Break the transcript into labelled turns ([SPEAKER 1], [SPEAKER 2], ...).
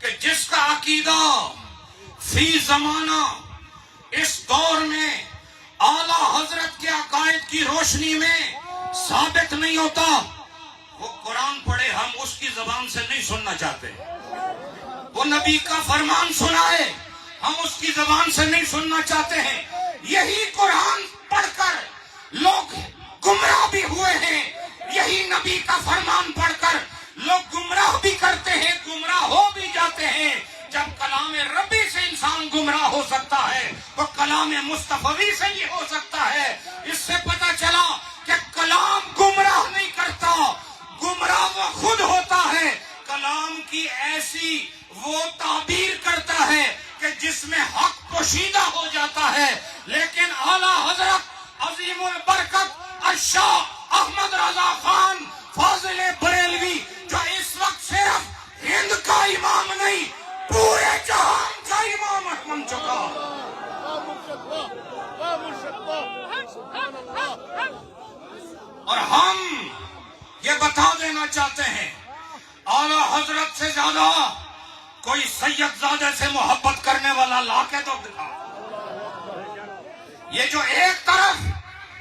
[SPEAKER 1] کہ جس کا عقیدہ فی زمانہ اس دور میں اعلی حضرت کے عقائد کی روشنی میں ثابت نہیں ہوتا، وہ قرآن پڑھے ہم اس کی زبان سے نہیں سننا چاہتے، وہ نبی کا فرمان سنائے ہم اس کی زبان سے نہیں سننا چاہتے ہیں۔ یہی قرآن پڑھ کر لوگ گمراہ بھی ہوئے ہیں، یہی نبی کا فرمان پڑھ کر لوگ گمراہ بھی کرتے ہیں، گمراہ ہو بھی جاتے ہیں۔ جب کلام ربی سے انسان گمراہ ہو سکتا ہے تو کلام مصطفی سے یہ ہو سکتا ہے۔ اس سے پتہ چلا کہ کلام گمراہ نہیں کرتا، گمراہ وہ خود ہوتا ہے۔ کلام کی ایسی وہ تعبیر کرتا ہے کہ جس میں حق پوشیدہ ہو جاتا ہے، لیکن اعلیٰ حضرت عظیم البرکت الشاہ احمد رضا خان فاضل بریلوی، جو اس وقت صرف ہند کا امام نہیں پورے جہان کا امام بن چکا، اور ہم یہ بتا دینا چاہتے ہیں اعلیٰ حضرت سے زیادہ کوئی سید زادے سے محبت کرنے والا لا کے تو دکھا۔ یہ جو ایک طرف